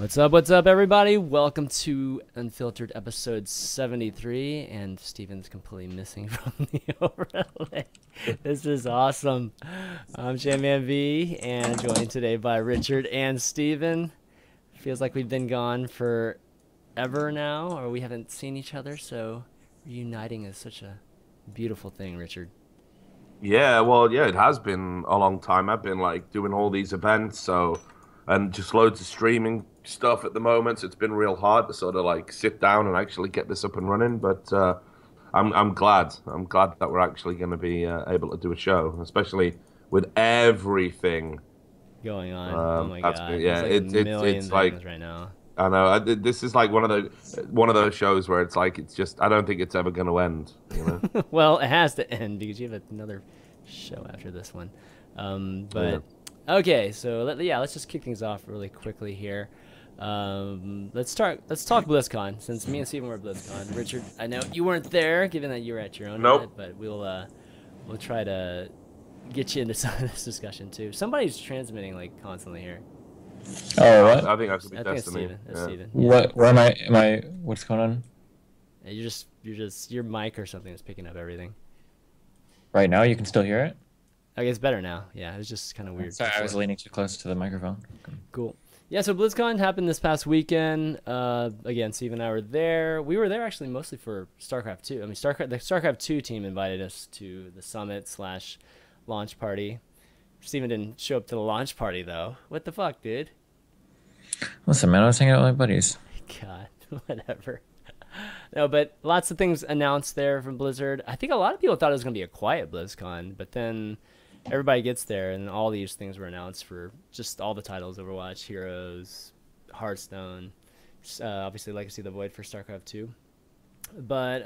What's up, everybody? Welcome to Unfiltered episode 73, and Steven's completely missing from the overlay. This is awesome. I'm ChanManV, and joined today by Richard and Steven. Feels like we've been gone forever now, or we haven't seen each other, so reuniting is such a beautiful thing, Richard. Yeah, well, yeah, it has been a long time. I've been like doing all these events, and just loads of streaming stuff at the moment. So it's been real hard to sort of like sit down and actually get this up and running. But I'm glad. I'm glad that we're actually going to be able to do a show, especially with everything Going on. Oh my God. yeah, There's like a million it's like things right now. I know this is like one of those shows where it's like it's just I don't think it's ever going to end. You know. Well, it has to end because you have another show after this one. But Yeah. okay, so let's just kick things off really quickly here. Let's talk BlizzCon, since me and Steven were at BlizzCon. Richard, I know you weren't there, given that you were at your own Nope. event, but we'll try to get you into some of this discussion too. Somebody's transmitting like constantly here. Oh, what? I think I could be I think it's Destiny. Steven. It's Yeah. Steven. What? Where am I? What's going on You're just your mic or something is picking up everything. right now? You can still hear it? I guess better now. Yeah, it was just kind of weird. Sorry, I was before. leaning too close to the microphone. Cool. Yeah, so BlizzCon happened this past weekend. Again, Steve and I were there. We were there actually mostly for StarCraft 2. I mean, the StarCraft 2 team invited us to the summit/launch party. Steven didn't show up to the launch party, though. What the fuck, dude? Listen, man, I was hanging out with my buddies. God, whatever. No, but lots of things announced there from Blizzard. I think a lot of people thought it was going to be a quiet BlizzCon, but then everybody gets there, and all these things were announced for just all the titles: Overwatch, Heroes, Hearthstone, obviously Legacy of the Void for StarCraft 2. But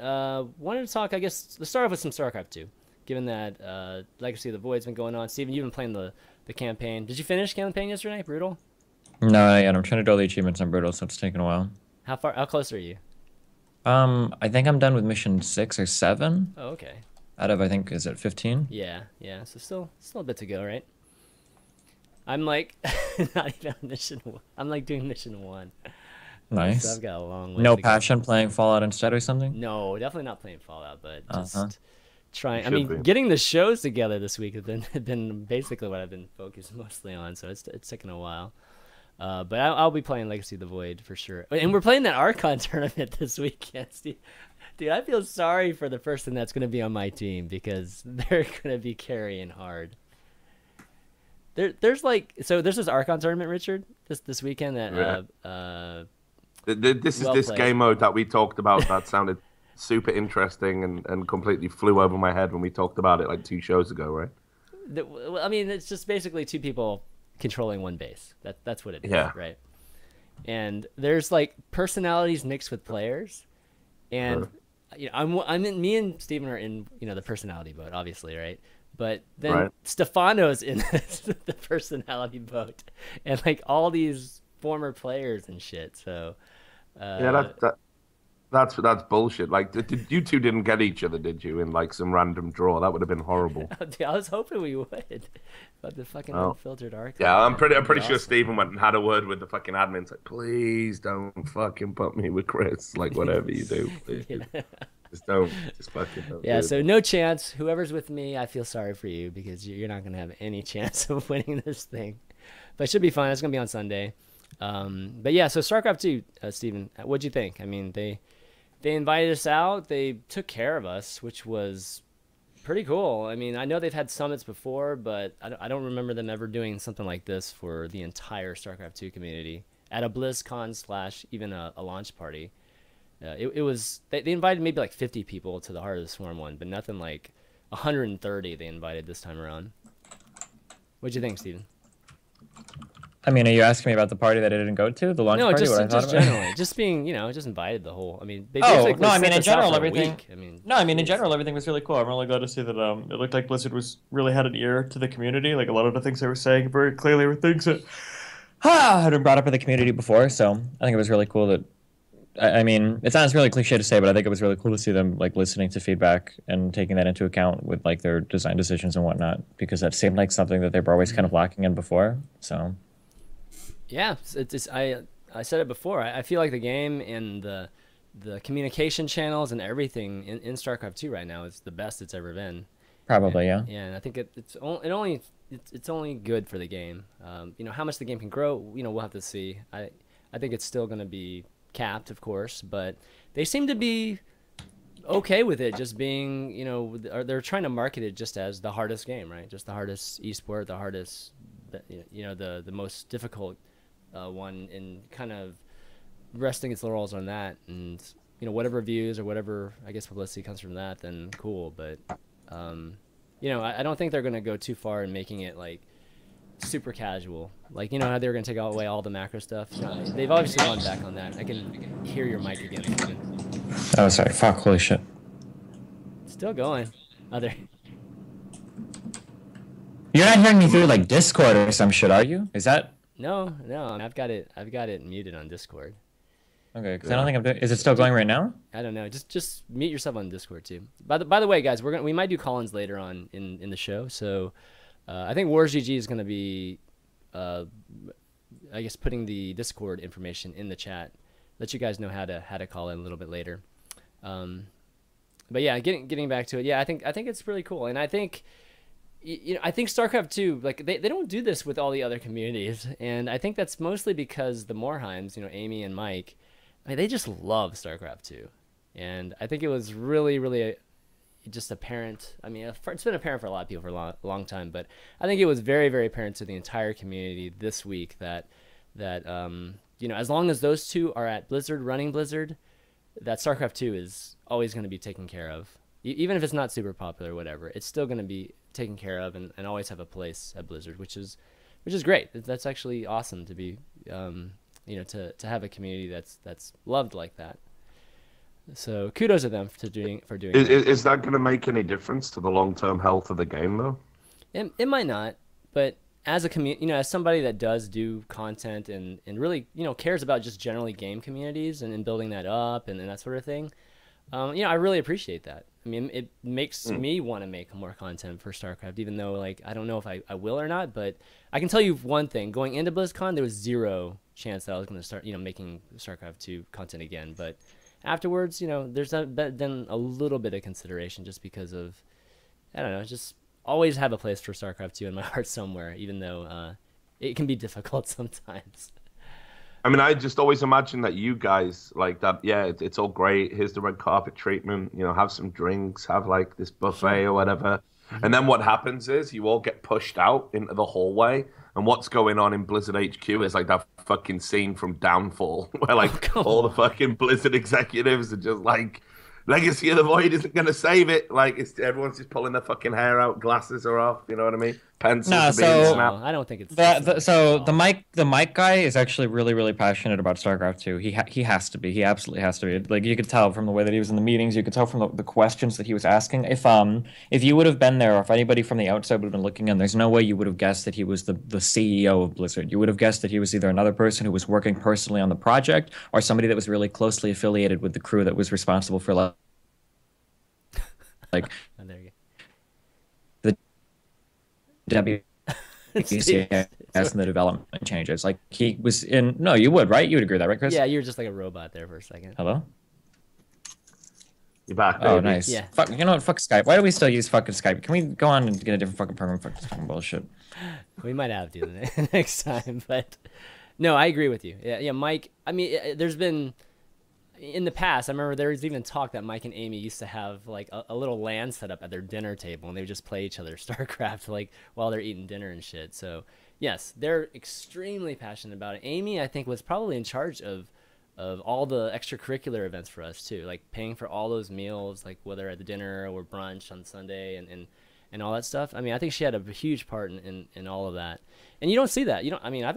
wanted to talk, I guess, let's start off with some StarCraft 2, given that Legacy of the Void's been going on. Steven, you've been playing the campaign. Did you finish campaign yesterday? Brutal? No, not yet. I'm trying to do all the achievements on Brutal, so it's taking a while. How close are you? I think I'm done with mission 6 or 7 Oh, okay. out of, I think, is it 15? Yeah. So still a bit to go, right? I'm like not even on mission 1. I'm like doing mission 1. So Nice. I've got a long way No to go. passion playing Fallout instead or something? No, definitely not playing Fallout, but just Uh-huh. trying. I Should mean, be. getting the shows together this week has been basically what I've been focused mostly on. So it's taken a while. But I'll be playing Legacy of the Void for sure. And we're playing that Archon tournament this weekend, Steve. Dude, I feel sorry for the person that's going to be on my team because they're going to be carrying hard. There's this Archon tournament, Richard, this weekend that This is Well this played. game mode that we talked about that sounded super interesting and completely flew over my head when we talked about it like 2 shows ago, right? well, I mean, it's just basically 2 people controlling one base. That's what it is, Yeah. right? And there's like personalities mixed with players, and Sure. me and Steven are in the personality boat, obviously, right? But then Right. Stefano's in the personality boat, and like all these former players and shit. So Yeah, that's bullshit. Like, you two didn't get each other, did you? In like some random draw, that would have been horrible. dude, I was hoping we would, but the fucking Oh. unfiltered arc. Yeah, I'm pretty sure Awesome. Stephen went and had a word with the fucking admins. Like, please don't fucking put me with Chris. Like, whatever you do, please. Yeah. Just don't. Just fucking don't. Yeah, do it. so no chance. Whoever's with me, I feel sorry for you because you're not going to have any chance of winning this thing. But it should be fun. It's going to be on Sunday. But yeah, so StarCraft 2, Steven, what'd you think? I mean, they invited us out. They took care of us, which was pretty cool. I mean, I know they've had summits before, but I don't remember them ever doing something like this for the entire StarCraft 2 community at a BlizzCon / even a launch party. It was they invited maybe like 50 people to the Heart of the Swarm one, but nothing like 130 they invited this time around. What'd you think, Steven? I mean, are you asking me about the party that I didn't go to? The launch No, party? just What I thought just about? generally, just being just invited the whole. I mean, they Oh, basically no, I mean, sent in us out general, for a everything- week. I mean, No, I mean, in jeez. general, everything was really cool. I'm really glad to see that it looked like Blizzard was really had an ear to the community. Like, a lot of the things they were saying very clearly were things that had been brought up in the community before. So I think it was really cool that, I mean, it sounds really cliche to say, but I think it was really cool to see them, like, listening to feedback and taking that into account with, like, their design decisions and whatnot, because that seemed like something that they were always kind of lacking in before. So Yeah, it's I said it before. I feel like the game and the communication channels and everything in StarCraft 2 right now is the best it's ever been. Probably, yeah. Yeah, and I think it's only good for the game. You know, how much the game can grow, you know, we'll have to see. I think it's still going to be capped, of course, but they seem to be okay with it just being, you know, they're trying to market it just as the hardest game, right? Just the hardest esport, the hardest, you know, the most difficult one, and kind of resting its laurels on that. And, you know, whatever views or whatever, I guess, publicity comes from that, then cool. But, you know, I don't think they're going to go too far in making it like super casual. Like, you know how they were going to take away all the macro stuff? No, they've obviously gone back on that. I can hear your mic again, Steven. Oh, sorry. Fuck, holy shit. Still going. Other. You're not hearing me through like Discord or some shit, are you? Is that? No. I've got it muted on Discord. Okay, because I don't think I'm doing. Is it still going right now? I don't know. Just mute yourself on Discord too. By the way, guys, we might do call-ins later on in the show. So I think Wars GG is going to be, I guess, putting the Discord information in the chat. Let you guys know how to call in a little bit later. But yeah, getting back to it. Yeah, I think it's really cool, and I think, you know, I think StarCraft 2, like they don't do this with all the other communities, and I think that's mostly because the Morheims, you know, Amy and Mike, I mean, they just love StarCraft 2, and I think it was really just apparent. I mean, it's been apparent for a lot of people for a long time, but I think it was very apparent to the entire community this week that you know, as long as those two are at Blizzard, running Blizzard, that StarCraft 2 is always going to be taken care of. Even if it's not super popular or whatever, it's still going to be taken care of and always have a place at Blizzard, which is great. That's actually awesome to be, you know, to have a community that's loved like that. So kudos to them for doing that. Is that going to make any difference to the long-term health of the game, though? It might not, but as a community, you know, as somebody that does do content and really, you know, cares about just generally game communities and building that up and that sort of thing, you know, I really appreciate that. I mean, it makes me want to make more content for StarCraft, even though, like, I don't know if I will or not, but I can tell you one thing. Going into BlizzCon, there was zero chance that I was going to start, you know, making StarCraft 2 content again. But afterwards, you know, there's been a little bit of consideration just because of, I don't know, just always have a place for StarCraft 2 in my heart somewhere, even though it can be difficult sometimes. I mean, I just always imagine that you guys like that. Yeah, it's all great. Here's the red carpet treatment. You know, have some drinks, have like this buffet or whatever. And then what happens is you all get pushed out into the hallway. And what's going on in Blizzard HQ is like that fucking scene from Downfall, where like all the fucking Blizzard executives are just like, Legacy of the Void isn't going to save it. Like, everyone's just pulling their fucking hair out, glasses are off, you know what I mean? Pencils are being snapped. I don't think it's... The Mike guy is actually really passionate about StarCraft 2. He has to be. He absolutely has to be. Like, you could tell from the way that he was in the meetings, you could tell from the questions that he was asking. If you would have been there, or if anybody from the outside would have been looking in, there's no way you would have guessed that he was the CEO of Blizzard. You would have guessed that he was either another person who was working personally on the project, or somebody that was really closely affiliated with the crew that was responsible for like oh, there you go. The WCS and the development changes. Like, he was in... No, you would, right? You would agree with that, right, Chris? Yeah, you were just like a robot there for a second. Hello? You're back, baby. Oh, nice. Yeah. Fuck, you know what? Fuck Skype. Why do we still use fucking Skype? Can we go on and get a different fucking program? Fuck this fucking bullshit. We might have to next time, but... No, I agree with you. Yeah, Mike... I mean, there's been... In the past, I remember there was even talk that Mike and Amy used to have like a little LAN set up at their dinner table, and they would just play each other StarCraft like while they're eating dinner and shit. So yes, they're extremely passionate about it. Amy, I think, was probably in charge of all the extracurricular events for us too, like paying for all those meals, like whether at the dinner or brunch on Sunday and all that stuff. I mean, I think she had a huge part in all of that. And you don't see that. You don't. I mean, I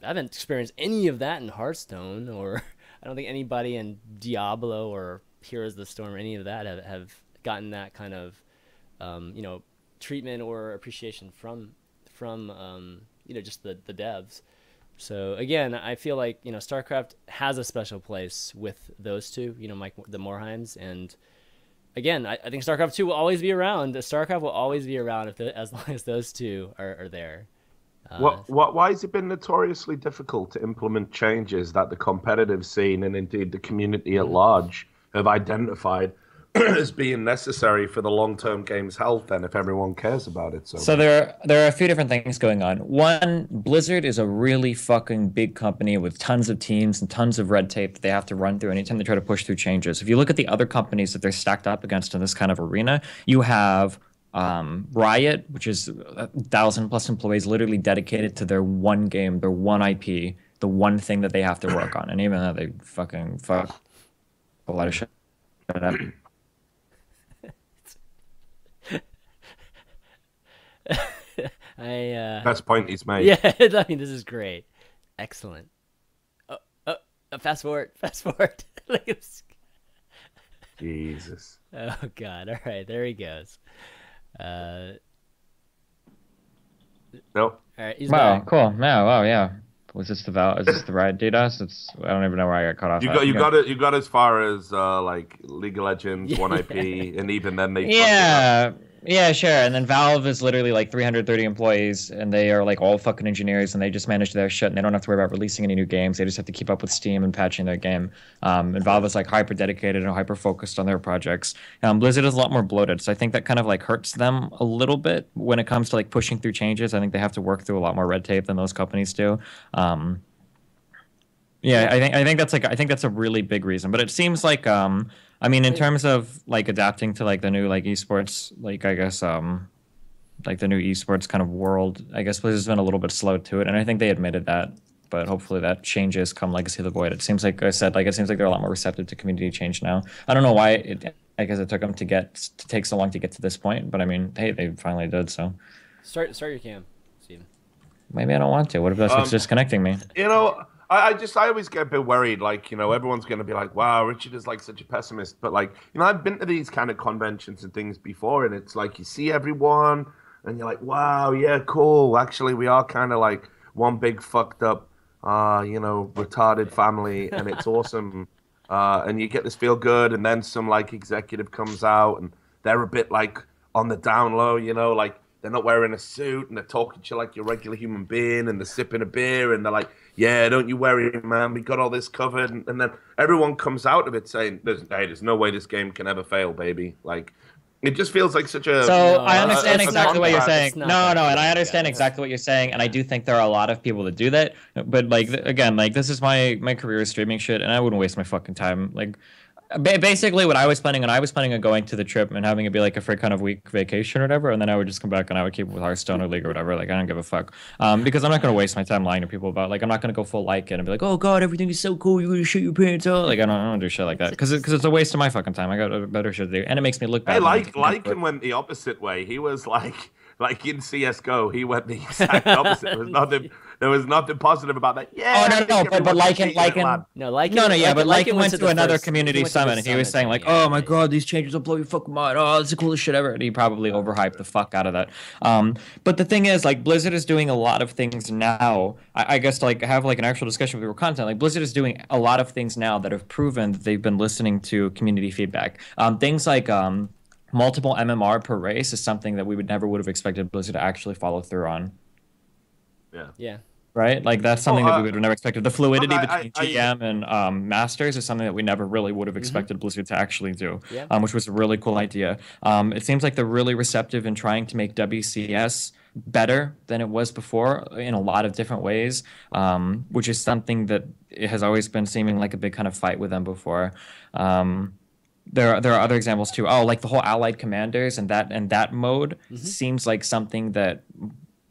haven't experienced any of that in Hearthstone, or I don't think anybody in Diablo or Heroes of the Storm or any of that have gotten that kind of, you know, treatment or appreciation from you know, just the devs. So again, I feel like, you know, StarCraft has a special place with those two, you know, Mike, the Morheims, and again, I think StarCraft 2 will always be around. StarCraft will always be around as long as those two are there. Why has it been notoriously difficult to implement changes that the competitive scene and indeed the community at large have identified as being necessary for the long-term game's health, then, if everyone cares about it so So much? there are a few different things going on. One, Blizzard is a really fucking big company with tons of teams and tons of red tape that they have to run through anytime they try to push through changes. If you look at the other companies that they're stacked up against in this kind of arena, you have Riot, which is 1,000+ employees literally dedicated to their one game, their one IP, the one thing that they have to work on. And even though they fucking fuck a lot of shit up. Best point he's made. Yeah, I mean, this is great. Excellent. Oh, oh, fast forward. Look at this. Jesus. Oh God! All right, there he goes. Nope. All right, he's Wow, back. cool. No, wow, yeah. Was this the Is this the Riot DDoS? I don't even know where I got cut off. You got as far as like League of Legends, one IP, and even then they fucked it up. Yeah, yeah, sure. And then Valve is literally like 330 employees, and they are like all fucking engineers, and they just manage their shit, and they don't have to worry about releasing any new games. They just have to keep up with Steam and patching their game. And Valve is like hyper dedicated and hyper focused on their projects. Blizzard is a lot more bloated, so I think that kind of like hurts them a little bit when it comes to like pushing through changes. I think they have to work through a lot more red tape than those companies do. Yeah, I think that's a really big reason. But it seems like I mean, in terms of like adapting to like the new like esports, like I guess like the new esports kind of world, I guess Blizzard's been a little bit slow to it, and I think they admitted that. But hopefully that changes come Legacy of the Void. It seems like I said, like it seems like they're a lot more receptive to community change now. I don't know why I guess it took them to take so long to get to this point, but I mean, hey, they finally did. So Start your cam, Steven. maybe I don't want to. What if that's what's disconnecting me? You know, I always get a bit worried. Like, you know, everyone's going to be like, wow, Richard is like such a pessimist. But like, you know, I've been to these kind of conventions and things before, and it's like you see everyone and you're like, wow, yeah, cool. Actually, we are kind of like one big fucked up, you know, retarded family, and it's awesome. And you get this feel good, and then some like executive comes out and they're a bit like on the down low, you know, like they're not wearing a suit and they're talking to you like you're a regular human being, and they're sipping a beer and they're like, yeah, don't you worry, man, we got all this covered. And then everyone comes out of it saying, there's no way this game can ever fail, baby. Like, it just feels like such a... So No, I understand it's exactly not what you're that. saying. It's not No, that. and I understand exactly what you're saying, and I do think there are a lot of people that do that. But like again, like this is my career is streaming shit, and I wouldn't waste my fucking time. Like basically what I was planning on going to the trip and having it be like a free kind of week vacation or whatever, and then I would just come back and I would keep it with Hearthstone or League or whatever. Like I don't give a fuck, because I'm not gonna waste my time lying to people about, like, I'm not gonna go full like it and be like, oh god, everything is so cool, you're gonna shoot your pants out. Like I don't do shit like that because it's a waste of my fucking time. I got better shit to do, and it makes me look bad. Hey, Lycan went the opposite way. He was like in CS:GO, he went the exact opposite. There was nothing positive about that. Yeah. Oh no, but Lycan. But Lycan went to another community summit, and he was saying like, "Oh my god, these changes will blow your fucking mind. Oh, it's the coolest shit ever." And he probably overhyped the fuck out of that. But the thing is, like, Blizzard is doing a lot of things now. I guess to like have like an actual discussion with your content. Like Blizzard is doing a lot of things now that have proven that they've been listening to community feedback. Things like multiple MMR per race is something that we would have expected Blizzard to actually follow through on. Yeah. Right? Like that's something that we would have never expected. The fluidity between GM and Masters is something that we never really would have expected Blizzard to actually do, which was a really cool idea. It seems like they're really receptive in trying to make WCS better than it was before in a lot of different ways, which is something that it has always been seeming like a big kind of fight with them before. There are other examples too. Oh, like the whole allied commanders and that mode seems like something that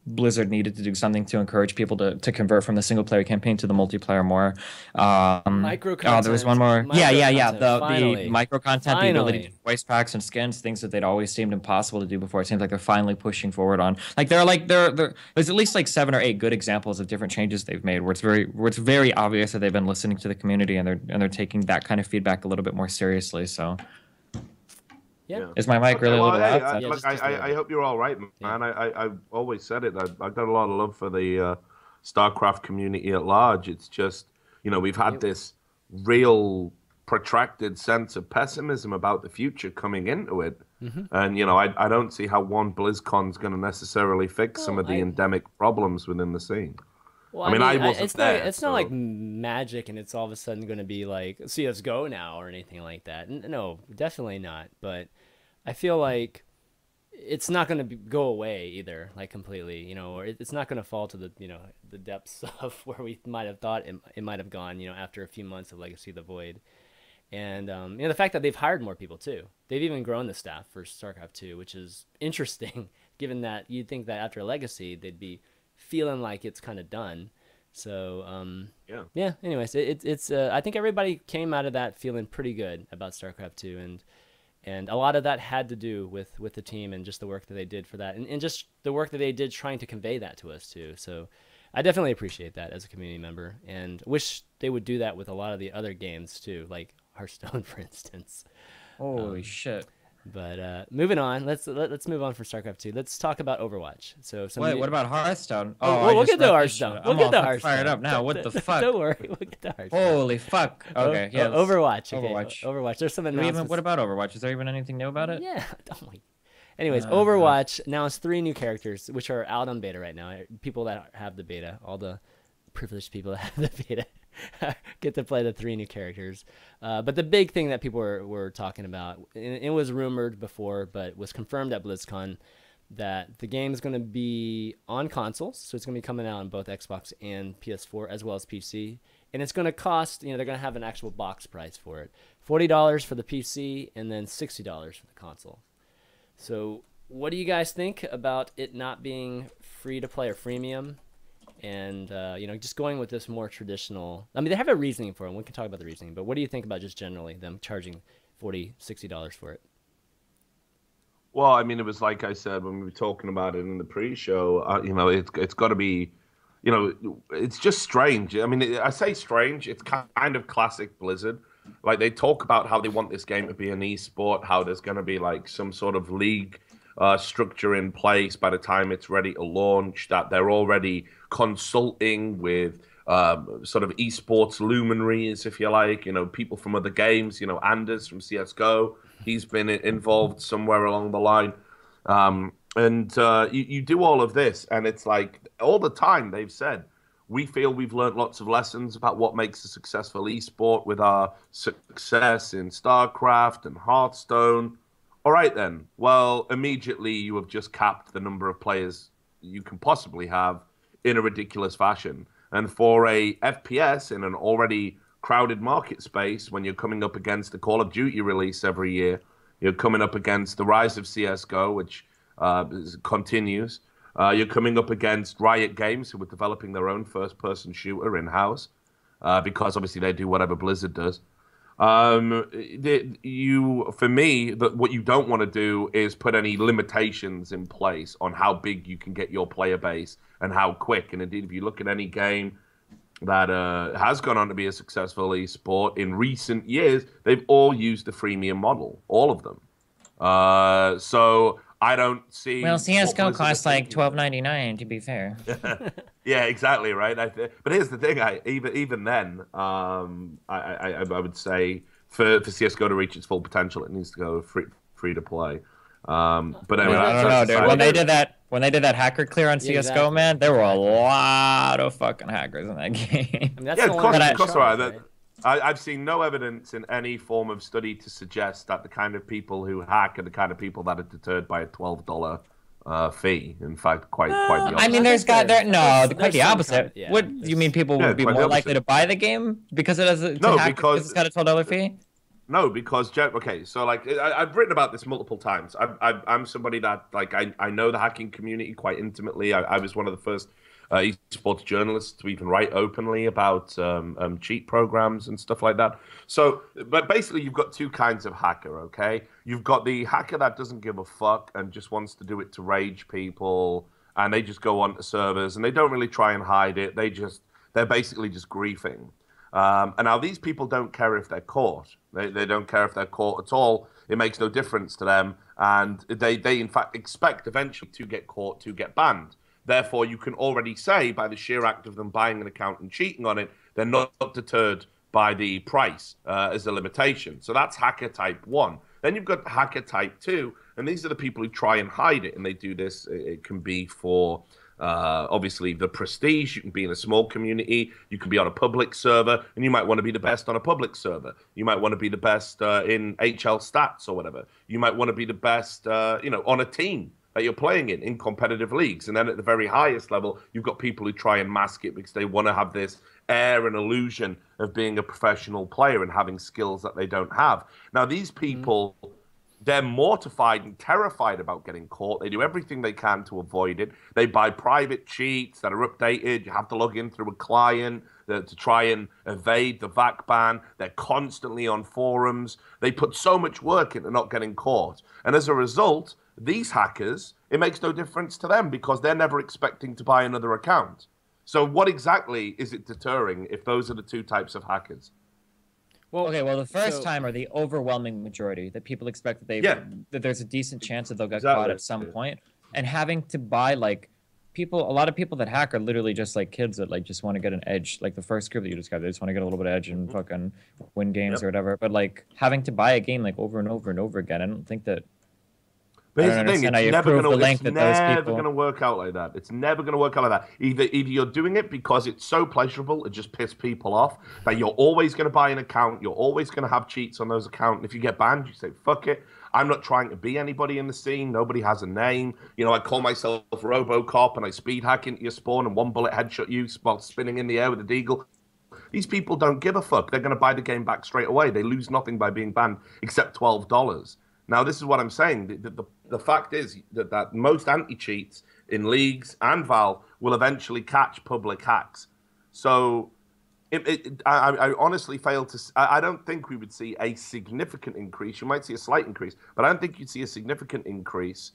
Blizzard needed to do something to encourage people to convert from the single player campaign to the multiplayer more. Micro content. Oh, there was one more. Yeah. The micro content, the ability to do voice packs and skins, things that they'd always seemed impossible to do before. It seems like they're finally pushing forward on. Like there's at least like 7 or 8 good examples of different changes they've made where it's very obvious that they've been listening to the community and they're taking that kind of feedback a little bit more seriously. So. Yeah. Is my mic really loud? I hope you're all right, man. I always said it. I've got a lot of love for the StarCraft community at large. It's just, you know, we've had this real protracted sense of pessimism about the future coming into it. Mm-hmm. And, you know, I don't see how one BlizzCon's going to necessarily fix some of the endemic problems within the scene. Well, I mean, I wasn't it's there. Not, it's so... not like magic, and it's all of a sudden going to be like CS:GO now or anything like that. No, definitely not. But I feel like it's not going to go away either, like completely. You know, or it's not going to fall to the the depths of where we might have thought it might have gone. You know, after a few months of Legacy of the Void, and the fact that they've hired more people too. They've even grown the staff for StarCraft 2, which is interesting, given that you'd think that after Legacy they'd be feeling like it's kind of done. So yeah. Anyways, it's I think everybody came out of that feeling pretty good about StarCraft 2, and a lot of that had to do with the team and just the work that they did for that, and just the work that they did trying to convey that to us too. So I definitely appreciate that as a community member, and wish they would do that with a lot of the other games too, like Hearthstone, for instance. Holy shit. But moving on, let's move on from StarCraft 2. Let's talk about Overwatch. So wait, what about Hearthstone? We'll get to Hearthstone. I'm all fired up now. What the fuck? Don't worry, we'll get to Hearthstone. Holy fuck. Okay, yeah. Overwatch. Okay. Overwatch. There's some announcements. What about Overwatch? Is there even anything new about it? Yeah. Anyways, Overwatch announced 3 new characters, which are out on beta right now. People that have the beta, all the privileged people that have the beta, get to play the 3 new characters. But the big thing that people were talking about, and it was rumored before, but was confirmed at BlizzCon, that the game is going to be on consoles. So it's going to be coming out on both Xbox and PS4, as well as PC. And it's going to cost, they're going to have an actual box price for it. $40 for the PC, and then $60 for the console. So what do you guys think about it not being free to play or freemium? And, just going with this more traditional... I mean, they have a reasoning for it. We can talk about the reasoning. But what do you think about just generally them charging $40, $60 for it? Well, I mean, it was like I said when we were talking about it in the pre-show, it's got to be, it's just strange. I mean, I say strange. It's kind of classic Blizzard. Like, they talk about how they want this game to be an esport, how there's going to be, like, some sort of league structure in place by the time it's ready to launch, that they're already consulting with sort of esports luminaries, if you like, people from other games, Anders from CSGO, he's been involved somewhere along the line. You do all of this, and it's like all the time they've said, we feel we've learned lots of lessons about what makes a successful esport with our success in StarCraft and Hearthstone. All right, then. Well, immediately you have just capped the number of players you can possibly have in a ridiculous fashion. And for a FPS in an already crowded market space, when you're coming up against the Call of Duty release every year, you're coming up against the rise of CSGO, which continues. You're coming up against Riot Games, who are developing their own first-person shooter in-house, because obviously they do whatever Blizzard does. For me, what you don't want to do is put any limitations in place on how big you can get your player base and how quick. And indeed, if you look at any game that has gone on to be a successful esport in recent years, they've all used the freemium model, all of them. So I don't see. Well, CS:GO costs like $12.99 to be fair. Yeah, exactly right. But here's the thing: even then, I would say for CS:GO to reach its full potential, it needs to go free to play. But anyway, I don't know, dude. When they did that hacker clear on CS:GO, exactly. Man, there were a lot of fucking hackers in that game. I mean, of course, right. I've seen no evidence in any form of study to suggest that the kind of people who hack are the kind of people that are deterred by a $12 fee. In fact, quite the opposite. I mean, quite the opposite. Yeah, what you mean? People would be more likely to buy the game because it has because it's got a $12 fee. No, because so like I've written about this multiple times. I'm somebody that like I know the hacking community quite intimately. I was one of the first esports journalists to even write openly about cheat programs and stuff like that. So, but basically, you've got two kinds of hacker. Okay, you've got the hacker that doesn't give a fuck and just wants to do it to rage people, and they just go onto servers and they don't really try and hide it. They're basically just griefing. And now these people don't care if they're caught. They don't care if they're caught at all. It makes no difference to them, and they in fact expect eventually to get caught, to get banned. Therefore, you can already say by the sheer act of them buying an account and cheating on it, they're not deterred by the price as a limitation. So that's hacker type 1. Then you've got hacker type 2, and these are the people who try and hide it, and they do this. It can be for obviously the prestige. You can be in a small community. You can be on a public server, and you might want to be the best on a public server. You might want to be the best in HL stats or whatever. You might want to be the best, on a team that you're playing in competitive leagues. And then at the very highest level, you've got people who try and mask it because they want to have this air and illusion of being a professional player and having skills that they don't have. Now, these people, they're mortified and terrified about getting caught. They do everything they can to avoid it. They buy private cheats that are updated. You have to log in through a client to try and evade the VAC ban. They're constantly on forums. They put so much work into not getting caught. And as a result, these hackers, it makes no difference to them because they're never expecting to buy another account. So what exactly is it deterring if those are the two types of hackers? Well, okay, the first time are the overwhelming majority that people expect that that there's a decent chance that they'll get caught at some point. And having to buy, like, a lot of people that hack are literally just like kids that like just want to get an edge. Like the first group that you described, they just want to get a little bit of edge and fucking win games or whatever. But like having to buy a game like over and over and over again, I don't think that. But here's the thing, it's never going to work out like that. It's never going to work out like that. Either you're doing it because it's so pleasurable, it just piss people off, that you're always going to buy an account, you're always going to have cheats on those accounts. And if you get banned, you say, fuck it. I'm not trying to be anybody in the scene. Nobody has a name. I call myself RoboCop and I speed hack into your spawn and one bullet headshot you while spinning in the air with a deagle. These people don't give a fuck. They're going to buy the game back straight away. They lose nothing by being banned except $12. Now, this is what I'm saying. The fact is that most anti-cheats in leagues and Valve will eventually catch public hacks. So I honestly fail to... I don't think we would see a significant increase. You might see a slight increase, but I don't think you'd see a significant increase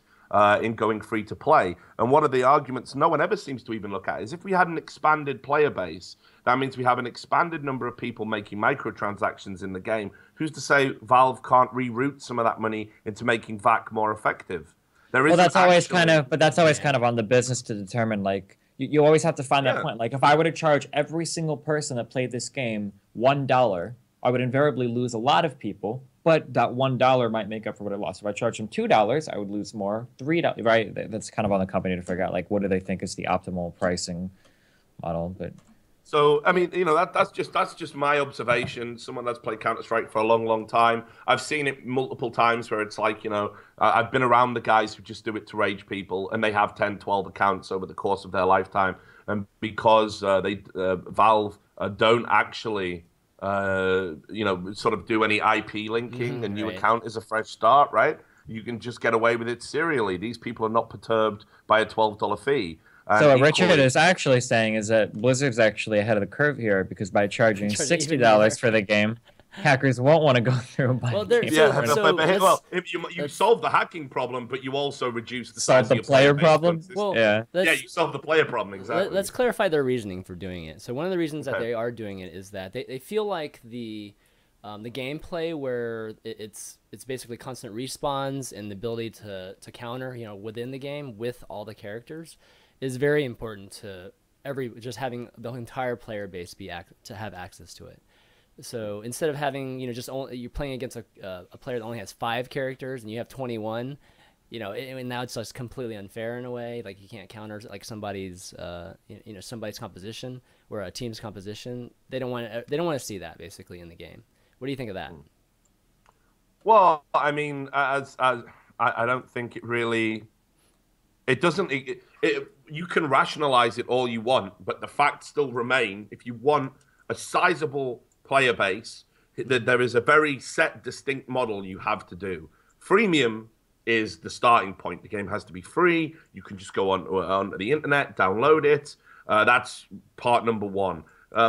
in going free to play. And one of the arguments no one ever seems to even look at is if we had an expanded player base, that means we have an expanded number of people making microtransactions in the game. Who's to say Valve can't reroute some of that money into making VAC more effective? That's always kind of on the business to determine. Like you always have to find that point. Like if I were to charge every single person that played this game $1, I would invariably lose a lot of people. But that $1 might make up for what I lost. If I charge them $2, I would lose more. $3, right? That's kind of on the company to figure out like what do they think is the optimal pricing model. But so I mean, that's just my observation. Someone that's played Counter-Strike for a long, long time. I've seen it multiple times where it's like I've been around the guys who just do it to rage people, and they have 10, 12 accounts over the course of their lifetime, and because Valve don't actually. Sort of do any IP linking. A new account is a fresh start, right? You can just get away with it serially. These people are not perturbed by a $12 fee. So what Richard is actually saying is that Blizzard's actually ahead of the curve here because by charging $60 for the game, hackers won't want to go through and buy you solve the hacking problem, but you also reduce the size of the player problem. You solve the player problem, exactly. Let's clarify their reasoning for doing it. So one of the reasons that they are doing it is that they feel like the gameplay where it's basically constant respawns and the ability to counter within the game with all the characters is very important to just having the entire player base to have access to it. So instead of having you're playing against a player that only has 5 characters and you have 21, now it's just completely unfair in a way. Like you can't counter like somebody's somebody's composition or a team's composition. They don't want to see that basically in the game. What do you think of that? Well, I mean, I don't think it really. It doesn't. You can rationalize it all you want, but the facts still remain. If you want a sizable player base, there is a very set, distinct model you have to do. Freemium is the starting point. The game has to be free. You can just go on the internet, download it. That's part number 1.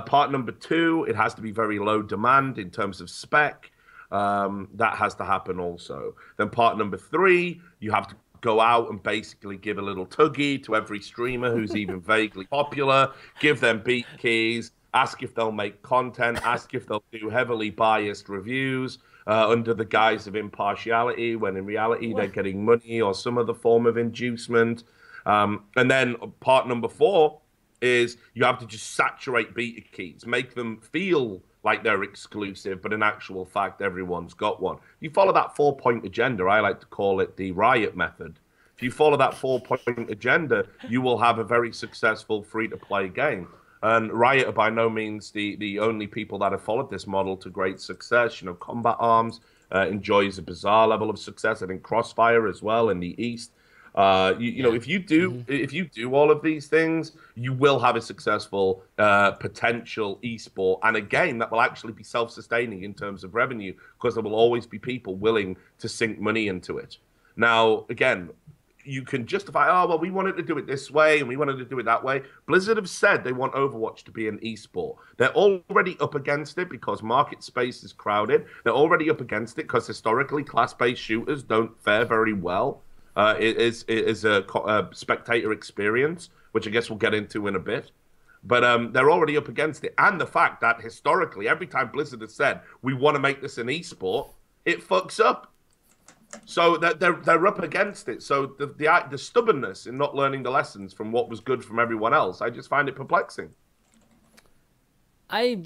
Part number 2, it has to be very low demand in terms of spec. That has to happen also. Then part number 3, you have to go out and basically give a little tuggy to every streamer who's even vaguely popular, give them beat keys, ask if they'll make content, ask if they'll do heavily biased reviews under the guise of impartiality, when in reality they're getting money or some other form of inducement. And then part number 4 is you have to just saturate beta keys, make them feel like they're exclusive, but in actual fact, everyone's got one. You follow that 4-point agenda. I like to call it the Riot method. If you follow that 4-point agenda, you will have a very successful free-to-play game. And Riot are by no means the only people that have followed this model to great success. You know, Combat Arms enjoys a bizarre level of success. I think Crossfire as well in the East. You know, if you do all of these things, you will have a successful potential esport and a game that will actually be self-sustaining in terms of revenue, because there will always be people willing to sink money into it. Now, again, you can justify, oh, well, we wanted to do it this way and we wanted to do it that way. Blizzard have said they want Overwatch to be an esport. They're already up against it because market space is crowded. They're already up against it because historically class-based shooters don't fare very well. It is a spectator experience, which I guess we'll get into in a bit. But they're already up against it. And the fact that historically, every time Blizzard has said, we want to make this an esport, it fucks up. So they're up against it. So the stubbornness in not learning the lessons from what was good from everyone else, I just find it perplexing. I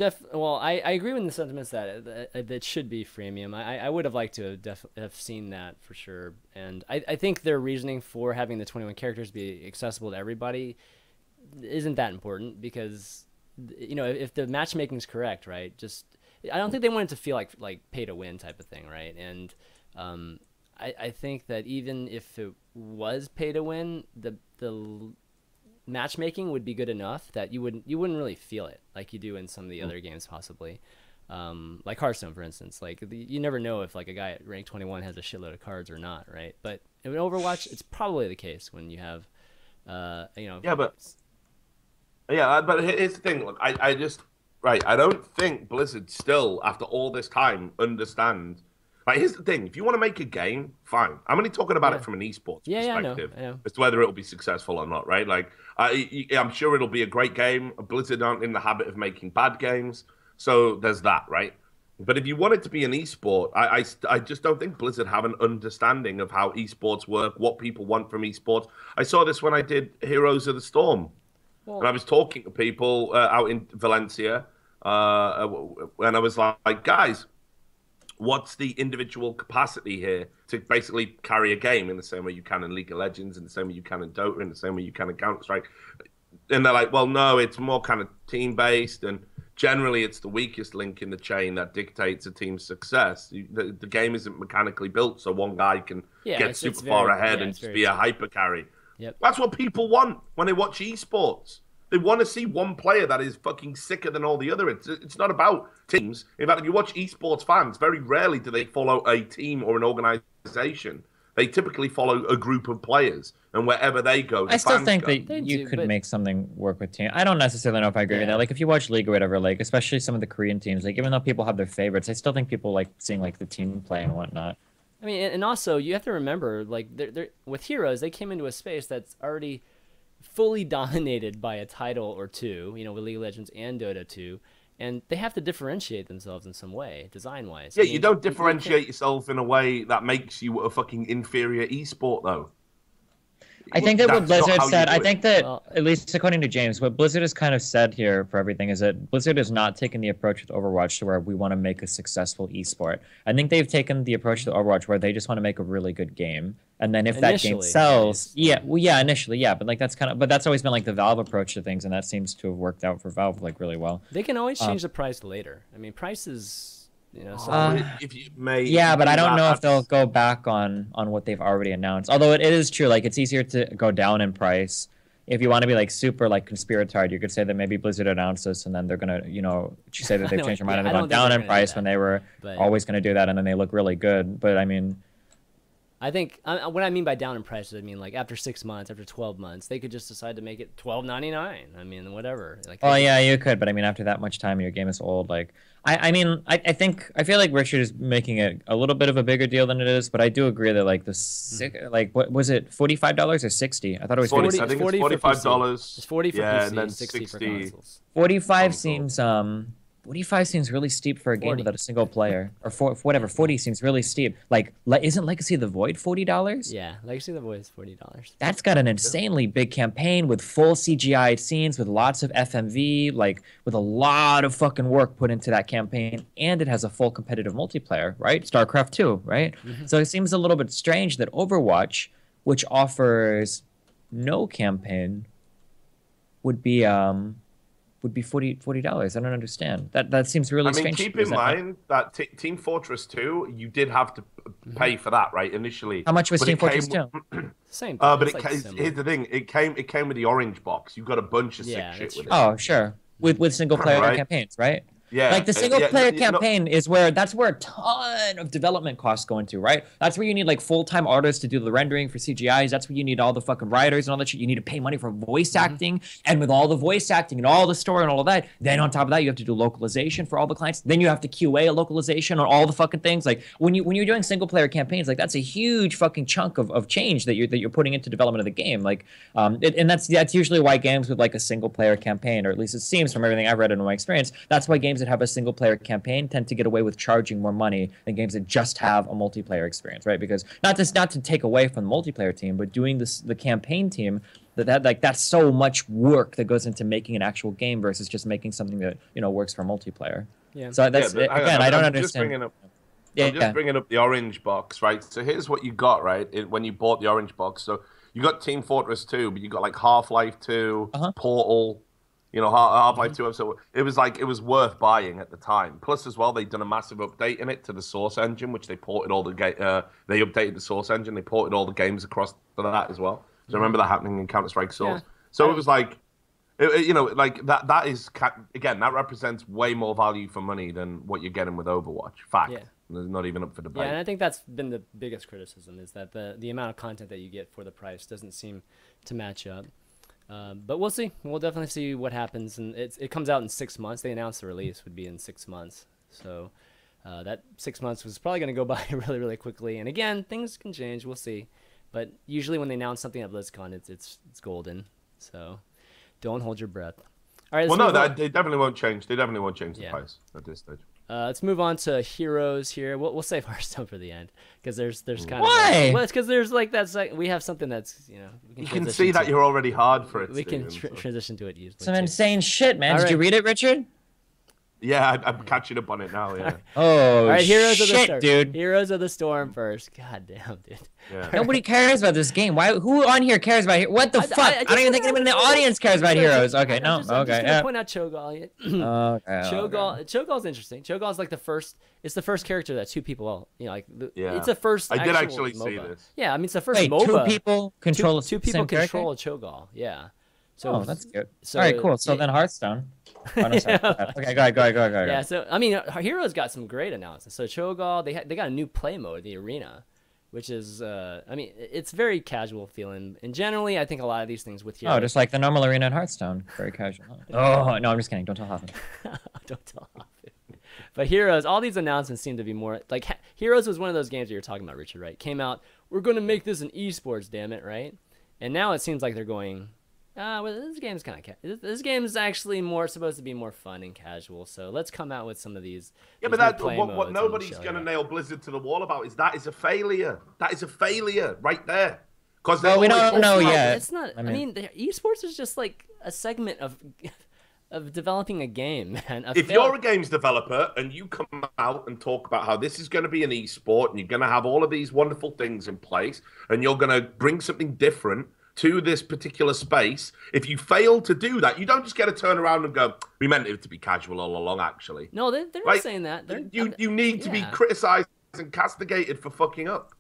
agree with the sentiments that it should be freemium. I would have liked to have seen that for sure. And I think their reasoning for having the 21 characters be accessible to everybody isn't that important, because, you know, if the matchmaking is correct, right? Just, I don't think they want it to feel like pay to win type of thing, right? And I think that even if it was pay to win, the matchmaking would be good enough that you wouldn't really feel it like you do in some of the other games, possibly, like Hearthstone, for instance. Like, you never know if like a guy at rank 21 has a shitload of cards or not, right? But in Overwatch, it's probably the case when you have, you know. But here's the thing. Look, I don't think Blizzard still, after all this time, understand. Like, here's the thing. If you want to make a game, fine. I'm only talking about it from an esports perspective, I know. as to whether it'll be successful or not, right? Like, I'm sure it'll be a great game. Blizzard aren't in the habit of making bad games, so there's that, right? But if you want it to be an esport, I just don't think Blizzard have an understanding of how esports work, what people want from esports. I saw this when I did Heroes of the Storm. And I was talking to people out in Valencia, and I was like, guys, what's the individual capacity here to basically carry a game in the same way you can in League of Legends, in the same way you can in Dota, in the same way you can in Counter-Strike? And they're like, well, no, it's more kind of team-based, and generally it's the weakest link in the chain that dictates a team's success. The game isn't mechanically built so one guy can get super far ahead and just be a hyper carry. Yep. That's what people want when they watch esports. They want to see one player that is fucking sicker than all the other. It's not about teams. In fact, if you watch esports fans, very rarely do they follow a team or an organization. They typically follow a group of players, and wherever they go, I still think that you could make something work with team. I don't necessarily know if I agree with that. Like, if you watch League or whatever, like, especially some of the Korean teams, like, even though people have their favorites, I still think people like seeing like the team play and whatnot. I mean, and also you have to remember, like, they're with Heroes, they came into a space that's already fully dominated by a title or two, you know, with League of Legends and Dota 2, and they have to differentiate themselves in some way, design-wise. Yeah, I mean, you don't differentiate yourself in a way that makes you a fucking inferior esport, though. I think that what Blizzard said, I think that, at least according to James, what Blizzard has kind of said here for everything is that Blizzard has not taken the approach with Overwatch to where we want to make a successful esport. I think they've taken the approach to Overwatch where they just want to make a really good game. And then if that game sells, initially, but like that's always been like the Valve approach to things, and that seems to have worked out for Valve like really well. They can always change the price later. I mean, prices, you know. If you may, but I don't know if they'll go back on what they've already announced. Although it is true, like, it's easier to go down in price. If you want to be like super like conspiratorial, you could say that maybe Blizzard announced this and then they're gonna, you know, say that they've changed their mind and they've gone down in price when they were always going to do that, and then they look really good. But I mean, I think what I mean by down in prices, I mean like after 6 months, after 12 months, they could just decide to make it $12.99. I mean, whatever. Like, you could, but I mean, after that much time, your game is old. Like, I feel like Richard is making it a little bit of a bigger deal than it is, but I do agree that like like, what was it, $45 or $60? I thought it was 40. I think it's $45. It's 40 for PC and 60 for consoles. 45 seems 45 seems really steep for a game 40. without a single player, or whatever. 40 seems really steep. Like, isn't Legacy of the Void $40? Yeah, Legacy of the Void is $40. That's got an insanely big campaign with full CGI scenes, with lots of FMV, like with a lot of fucking work put into that campaign, and it has a full competitive multiplayer, right? StarCraft 2, right? So it seems a little bit strange that Overwatch, which offers no campaign, would be $40. I don't understand. That seems really strange. Keep in mind that Team Fortress 2, you did have to pay for that, right? Initially. How much was Team Fortress 2? Same. But similar. here's the thing: it came with the orange box. You got a bunch of sick shit with it. Oh, sure. With single player Right. campaigns, right? Yeah, like the single player campaign is where a ton of development costs go into, right? That's where you need like full-time artists to do the rendering for CGIs. That's where you need all the fucking writers and all that shit. You need to pay money for voice acting, and with all the voice acting and all the story and all of that, then on top of that you have to do localization for all the clients. Then you have to QA a localization on all the fucking things. Like when you're doing single player campaigns, like that's a huge fucking chunk of change that you're putting into development of the game. Like and that's usually why games with like a single player campaign, or at least it seems from everything I've read in my experience, that's why games that have a single player campaign tend to get away with charging more money than games that just have a multiplayer experience, right? Because not to take away from the multiplayer team, but doing the campaign team, that's so much work that goes into making an actual game versus just making something that works for multiplayer. Yeah. So that's I don't understand. I'm just bringing up the orange box, right? So here's what you got, right? When you bought the orange box, so you got Team Fortress 2, but you got like Half-Life 2, Portal. Half-Life 2. So it was worth buying at the time. Plus, as well, they'd done a massive update in it to the Source engine, which they ported all the they updated the Source engine. They ported all the games across to that as well. So I remember that happening in Counter-Strike Source. Yeah. So it was like, that is again, that represents way more value for money than what you're getting with Overwatch. Fact. Yeah. There's not even up for debate. Yeah, and I think that's been the biggest criticism, is that the amount of content that you get for the price doesn't seem to match up. But we'll see. We'll definitely see what happens. And it comes out in 6 months. They announced the release would be in 6 months. So that 6 months was probably going to go by really, really quickly. And again, things can change. We'll see. But usually when they announce something at BlizzCon, it's golden. So don't hold your breath. All right. They definitely won't change. They definitely won't change the price at this stage. Let's move on to Heroes here. We'll save Hearthstone for the end, because there's kind of well, it's because there's we have something that's you can see that you're already hard for it. We can transition to it easily. Some insane shit, man. Did you read it, Richard? Yeah, I'm catching up on it now. Yeah. All right, Heroes of the Storm, dude. Heroes of the Storm first. God damn, dude. Yeah. Nobody cares about this game. Who on here cares about Heroes? What the fuck? I don't even think anyone in the audience cares about Heroes. Okay, no. I'm just gonna point out Cho'Gall. Cho'Gall's interesting. Cho'Gall's like the first. It's the first character that two people. It's the first. I did actually MOBA. see this. Yeah, I mean it's the first Wait, MOBA. Two people control two people control a Cho'Gall. Yeah. So that's good. So, all right, cool. So then Hearthstone. Oh, no, sorry. Okay, go ahead. Yeah, so I mean, Heroes got some great announcements. So Cho'Gall, they got a new play mode, the Arena, which is, I mean, it's very casual feeling. And generally, I think a lot of these things with Heroes. Oh, just like the normal Arena in Hearthstone, very casual. Oh no, I'm just kidding. Don't tell Hoffman. Don't tell Hoffman. But Heroes, all these announcements seem to be more like Heroes was one of those games that you're talking about, Richard, right? Came out, we're going to make this an esports, damn it, right? And now it seems like they're going. Well, this game's kind of this game is actually supposed to be more fun and casual. So let's come out with some of these. Yeah, but what nobody's gonna nail Blizzard to the wall about is that is a failure. That is a failure right there. Because we don't know yet. It's not. I mean, esports is just like a segment of developing a game, man. If you're a games developer and you come out and talk about how this is going to be an esport and you're going to have all of these wonderful things in place and you're going to bring something different to this particular space, if you fail to do that, you don't just get to turn around and go, we meant it to be casual all along, actually. No, they're not saying that. You need to be criticized and castigated for fucking up.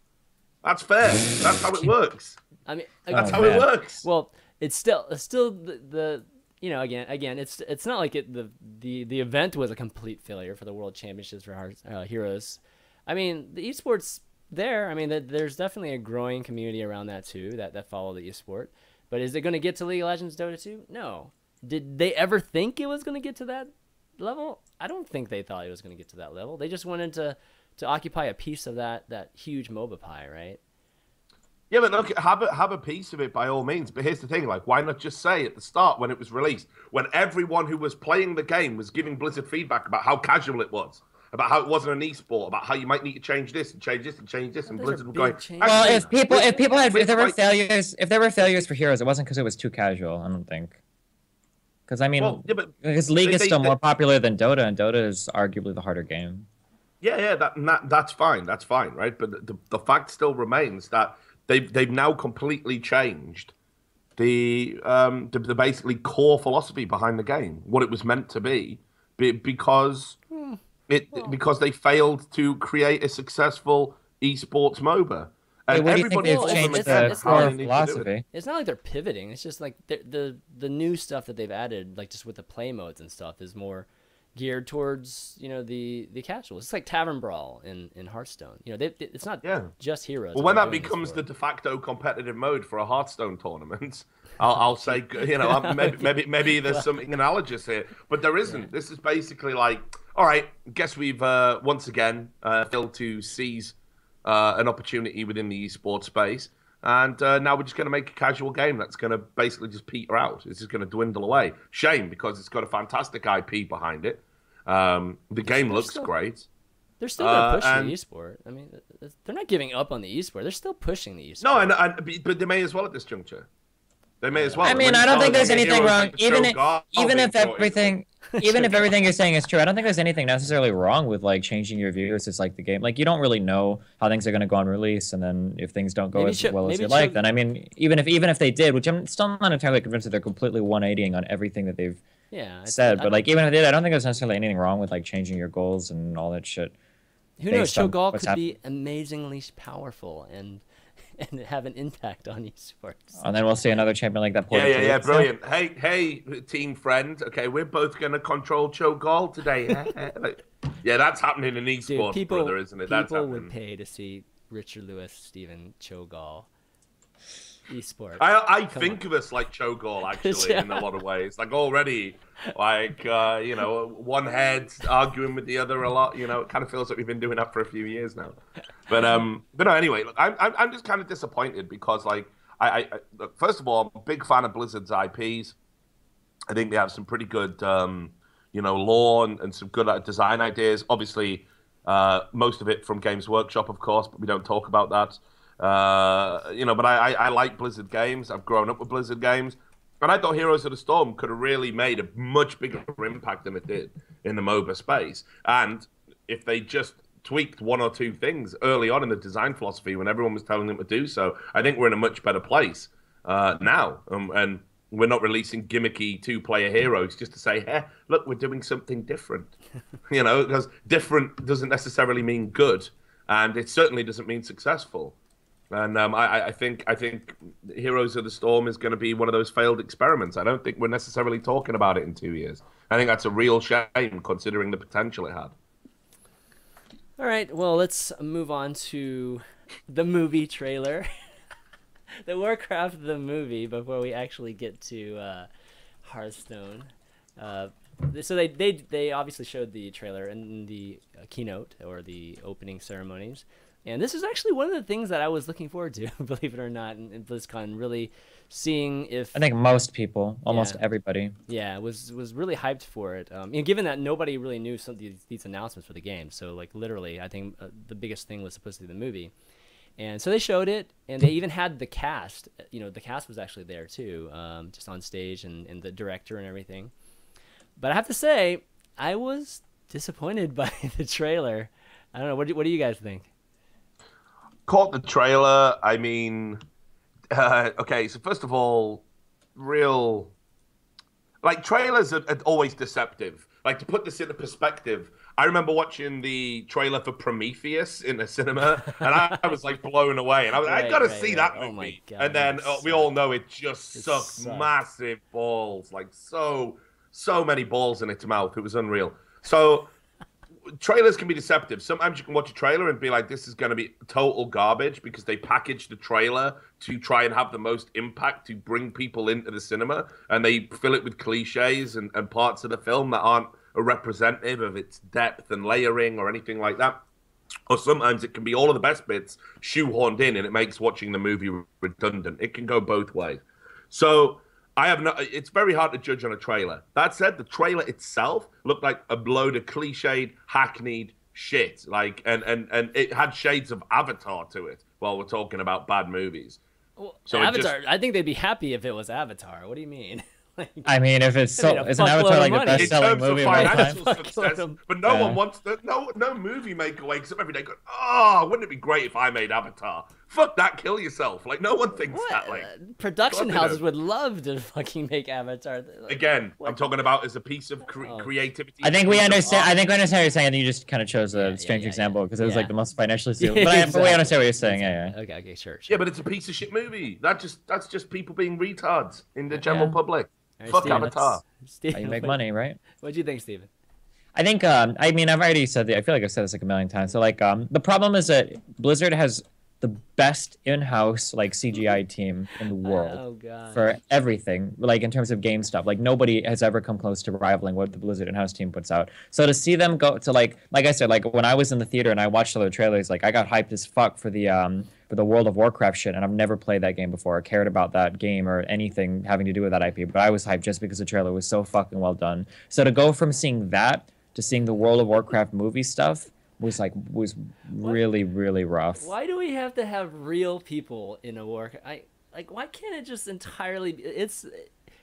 That's fair. That's how it works. I mean, that's how it works. Well, it's still the again, it's not like the event was a complete failure for the World Championships for Heroes. I mean, the esports there. I mean, there's definitely a growing community around that too that follow the esport. But is it going to get to League of Legends Dota 2? No. Did they ever think it was going to get to that level? I don't think they thought it was going to get to that level. They just wanted to occupy a piece of that huge MOBA pie, right? Yeah, but look, have a piece of it by all means. But here's the thing: like, why not just say at the start when it was released, when everyone who was playing the game was giving Blizzard feedback about how casual it was, about how it wasn't an esport, about how you might need to change this and change this and change this, and Blizzard were going. Well, if there were failures for Heroes, it wasn't because it was too casual. I don't think. Because I mean, well, yeah, but because League is still more popular than Dota, and Dota is arguably the harder game. Yeah, that's fine, right? But the fact still remains that they've now completely changed the basically core philosophy behind the game, what it was meant to be, because because they failed to create a successful esports MOBA. And what do you think they've changed the core philosophy? It's not like they're pivoting. It's just like the new stuff that they've added, like just with the play modes and stuff, is more geared towards the casual. It's like Tavern Brawl in Hearthstone. It's not just Heroes. Well, when that becomes the de facto competitive mode for a Hearthstone tournament, I'll say maybe there's something analogous here, but there isn't. Yeah. This is basically like, all right, guess we've once again failed to seize an opportunity within the esports space. And now we're just going to make a casual game that's going to basically just peter out. It's just going to dwindle away. Shame, because it's got a fantastic IP behind it. The game looks great. They're still going to push the esport. I mean, they're not giving up on the esport. They're still pushing the esport. No, but they may as well at this juncture. They may as well. I mean, I don't think there's anything wrong. Even if everything you're saying is true, I don't think there's anything necessarily wrong with like changing your views. It's like the game. Like you don't really know how things are going to go on release, and then if things don't go as well as you like, then I mean, even if they did, which I'm still not entirely convinced that they're completely 180ing on everything that they've said, but like even if they did, I don't think there's necessarily anything wrong with like changing your goals and all that shit. Who knows? Cho'Gall could be amazingly powerful and have an impact on esports. And then we'll see another champion like that. Yeah, brilliant. Hey, team friend. Okay, we're both going to control Cho'Gall today. Yeah, that's happening in esports, brother, isn't it? People would pay to see Richard Lewis, Steven Cho'Gall. Esport. I think of us like Cho'Gall, actually, in a lot of ways. Like already, like one head arguing with the other a lot. It kind of feels like we've been doing that for a few years now. But no. Anyway, look, I'm just kind of disappointed because, like, look, first of all, I'm a big fan of Blizzard's IPs. I think they have some pretty good, lore and some good design ideas. Obviously, most of it from Games Workshop, of course, but we don't talk about that. But I like Blizzard games. I've grown up with Blizzard games. And I thought Heroes of the Storm could have really made a much bigger impact than it did in the MOBA space. And if they just tweaked one or two things early on in the design philosophy when everyone was telling them to do so, I think we're in a much better place now. And we're not releasing gimmicky two-player heroes just to say, hey, look, we're doing something different. Because different doesn't necessarily mean good. And it certainly doesn't mean successful. And I think Heroes of the Storm is going to be one of those failed experiments. I don't think we're necessarily talking about it in 2 years. I think that's a real shame considering the potential it had. All right, well, let's move on to the movie trailer. The Warcraft the movie before we actually get to Hearthstone. So they obviously showed the trailer in the keynote or the opening ceremonies. And this is actually one of the things that I was looking forward to, believe it or not, in BlizzCon, really seeing if... I think most people, almost everybody. Yeah, was really hyped for it. Given that nobody really knew some of these announcements for the game. So, like, literally, I think the biggest thing was supposed to be the movie. And so they showed it, and they even had the cast. The cast was actually there, too, just on stage, and the director and everything. But I have to say, I was disappointed by the trailer. I don't know, what do you guys think? Caught the trailer. I mean, okay, so first of all, trailers are always deceptive. Like, to put this into perspective, I remember watching the trailer for Prometheus in the cinema, and I was like blown away. And I was like, I gotta see that movie. Oh my God, and then we all know it just sucked massive balls, like so many balls in its mouth. It was unreal. So trailers can be deceptive. Sometimes you can watch a trailer and be like, this is going to be total garbage because they packaged the trailer to try and have the most impact to bring people into the cinema, and they fill it with cliches and parts of the film that aren't a representative of its depth and layering or anything like that. or sometimes it can be all of the best bits shoehorned in, and it makes watching the movie redundant. It can go both ways. So I have no. It's very hard to judge on a trailer. That said, the trailer itself looked like a load of cliched, hackneyed shit. Like, and it had shades of Avatar to it. While we're talking about bad movies. Well, so Avatar. I think they'd be happy if it was Avatar. What do you mean? Like, I mean, if it's so, isn't Avatar like the best-selling movie of all time? Success, but no one wants to. No movie maker wakes up every day going, "Oh, wouldn't it be great if I made Avatar?" Fuck that, kill yourself. Like, no one thinks that. Like, production houses would love to fucking make Avatar. Like, again, I'm talking about as a piece of creativity. I think we understand. I think we understand what you're saying. I think you just kind of chose a strange example because it was like the most financially stable. But exactly. We understand what you're saying. Yeah. Okay, sure. Yeah, but it's a piece of shit movie. That's just people being retards in the general public. Right, fuck Steven, Avatar. How you make money, right? What do you think, Steven? I think, I mean, I've already said I feel like I've said this like a million times. So, like, the problem is that Blizzard has the best in-house, like, CGI team in the world for everything, like, in terms of game stuff. Like, nobody has ever come close to rivaling what the Blizzard in-house team puts out. So to see them go to, like I said, like, when I was in the theater and I watched all the trailers, like, I got hyped as fuck for the World of Warcraft shit, and I've never played that game before or cared about that game or anything having to do with that IP, but I was hyped just because the trailer was so fucking well done. So to go from seeing that to seeing the World of Warcraft movie stuff was really, really rough. Why do we have to have real people in a war? Why can't it just entirely? It's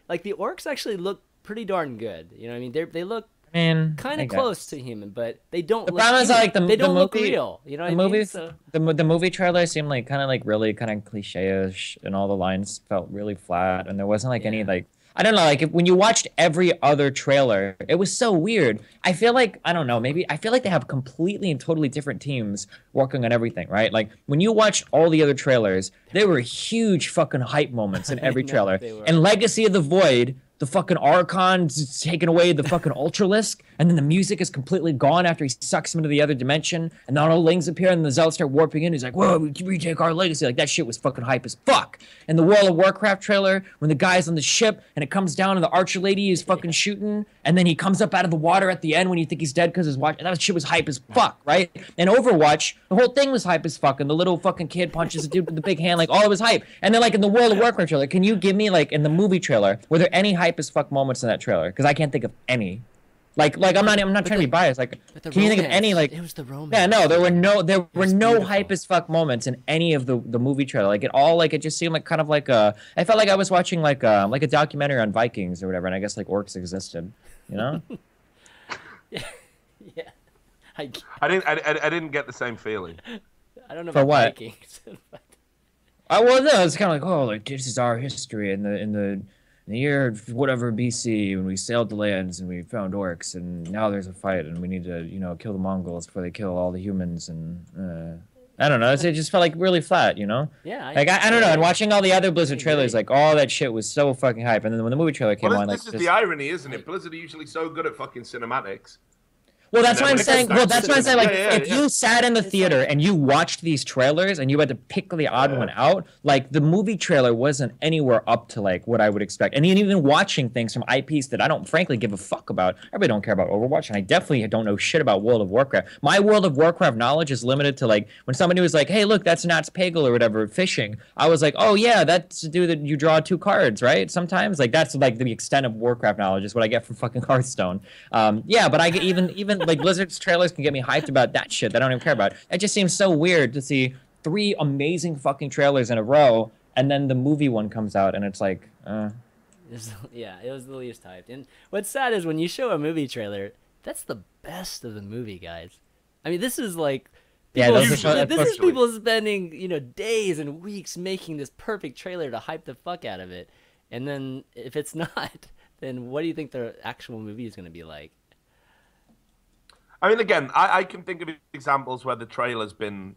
like the orcs actually look pretty darn good. You know what I mean? They look kind of close to human, but they don't. The problem is like they don't look real. You know what I mean? So, the movie trailer seemed like kind of really kind of cliche-ish, and all the lines felt really flat, and there wasn't like any like. I don't know, like when you watched every other trailer, it was so weird. I feel like, I don't know, I feel like they have completely and totally different teams working on everything, right? Like when you watched all the other trailers, there were huge fucking hype moments in every trailer. And Legacy of the Void, the fucking Archon's taking away the fucking Ultralisk, and then the music is completely gone after he sucks him into the other dimension, and then all the Lings appear, and the Zealots start warping in. He's like, whoa, we retake our legacy. Like, that shit was fucking hype as fuck. And the World of Warcraft trailer, when the guy's on the ship, and it comes down, and the Archer lady is fucking shooting, and then he comes up out of the water at the end when you think he's dead because his watch, and that shit was hype as fuck, right? And Overwatch, the whole thing was hype as fuck, and the little fucking kid punches the dude with the big hand, like, all it was hype. And then, like, in the World of Warcraft trailer, can you give me, like, in the movie trailer, were there any hype as fuck moments in that trailer? Because I can't think of any. Like I'm not trying to be biased. Like, can you think of any like? It was the romance. Yeah, no, there were no hype as fuck moments in any of the movie trailer. Like it just seemed like kind of like I felt like I was watching like a documentary on Vikings or whatever, and I guess like orcs existed, you know? yeah. I didn't get the same feeling. I don't know for about what? Vikings. Well, no, it's kind of like, oh, like this is our history in the year whatever BC when we sailed the lands and we found orcs, and now there's a fight and we need to kill the Mongols before they kill all the humans, and I don't know, it just felt like really flat, you know? Yeah. I don't know, and watching all the other Blizzard trailers, like all that shit was so fucking hype, and then when the movie trailer came on, like this is the irony, isn't it? Blizzard are usually so good at fucking cinematics. Well, that's what I'm saying. Like, if you sat in the theater and you watched these trailers and you had to pick the odd one out, like, the movie trailer wasn't anywhere up to, like, what I would expect. And even watching things from IPs that I don't, frankly, give a fuck about. I really don't care about Overwatch, and I definitely don't know shit about World of Warcraft. My World of Warcraft knowledge is limited to, like, when somebody was like, hey, look, that's Nats Pagel or whatever, fishing. I was like, oh, yeah, that's to do that you draw 2 cards, right? Sometimes, like, that's, like, the extent of Warcraft knowledge is what I get from fucking Hearthstone. Yeah, but I get even like Blizzard's trailers can get me hyped about that shit that I don't even care about. It just seems so weird to see 3 amazing fucking trailers in a row, and then the movie one comes out, and it's like, Yeah, it was the least hyped. And what's sad is when you show a movie trailer, that's the best of the movie, guys. I mean, this is like, this is people spending, days and weeks making this perfect trailer to hype the fuck out of it, and then if it's not, then what do you think the actual movie is going to be like? I mean, again, I can think of examples where the trailer's been,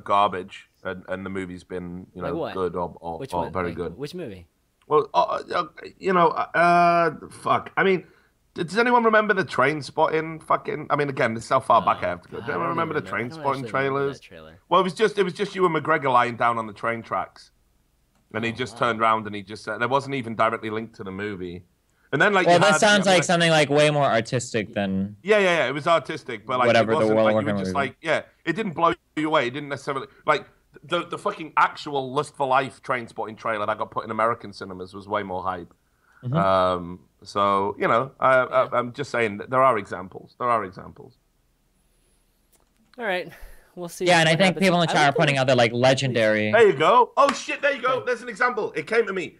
garbage, and the movie's been, like good or very good. Which movie? Well, fuck. I mean, does anyone remember the train spotting fucking? I mean, again, this is how far back I have to go. Do anyone remember the train spotting trailers? Well, it was just you and McGregor lying down on the train tracks, and he just turned around and he just said there wasn't even directly linked to the movie. And then like Well, you this had, sounds like something like way more artistic than yeah. It was artistic, but like whatever it the wasn't World of like you were Warcraft just movie. like it didn't blow you away. It didn't necessarily like the fucking actual Lust for Life train spotting trailer that got put in American cinemas was way more hype. So you know, I'm just saying that there are examples. There are examples. All right, we'll see. Yeah, and I what think happens. people in the chat are putting out their like legendary. There you go. Oh shit, there you go. There's an example. It came to me.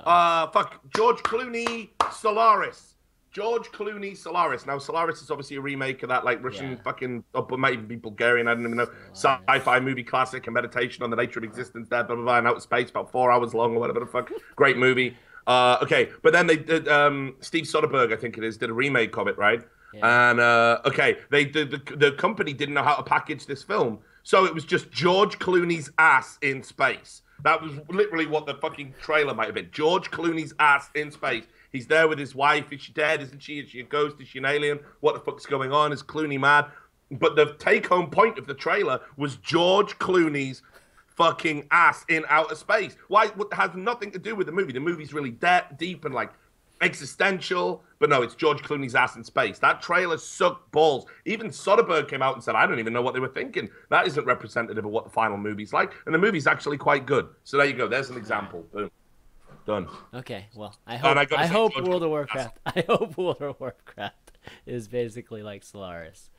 Fuck. George Clooney Solaris. George Clooney Solaris. Now Solaris is obviously a remake of that like Russian fucking, or might even be Bulgarian, I don't even know, sci-fi movie classic, a meditation on the nature of existence, there, blah blah blah, in outer space, about 4 hours long or whatever the fuck. Great movie. Okay, but then they did Steve Soderbergh, I think it is, did a remake of it, right? Yeah. And okay, the company didn't know how to package this film, so it was just George Clooney's ass in space. That was literally what the fucking trailer might have been. George Clooney's ass in space. He's there with his wife. Is she dead? Isn't she? Is she a ghost? Is she an alien? What the fuck's going on? Is Clooney mad? But the take-home point of the trailer was George Clooney's fucking ass in outer space. Why? It has nothing to do with the movie. The movie's really deep and like existential, but no, it's George Clooney's ass in space. That trailer sucked balls. Even Soderbergh came out and said, I don't even know what they were thinking. That isn't representative of what the final movie's like. And the movie's actually quite good. So there you go. There's an example. Boom. Done. Okay, well, I hope World of Warcraft. I hope World of Warcraft is basically like Solaris.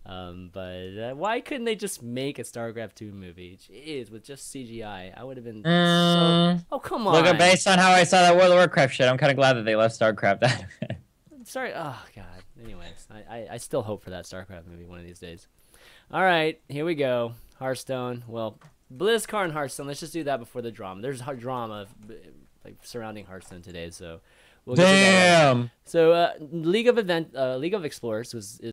But why couldn't they just make a StarCraft 2 movie? Jeez, with just CGI, I would have been so... Oh, come on. Look, based on how I saw that World of Warcraft shit, I'm kind of glad that they left StarCraft out of it. Sorry. Oh, God. Anyways, I still hope for that StarCraft movie one of these days. All right, here we go. Hearthstone. Well, BlizzCon Hearthstone. Let's just do that before the drama. There's drama like surrounding Hearthstone today, so we'll get to that. So League of Explorers is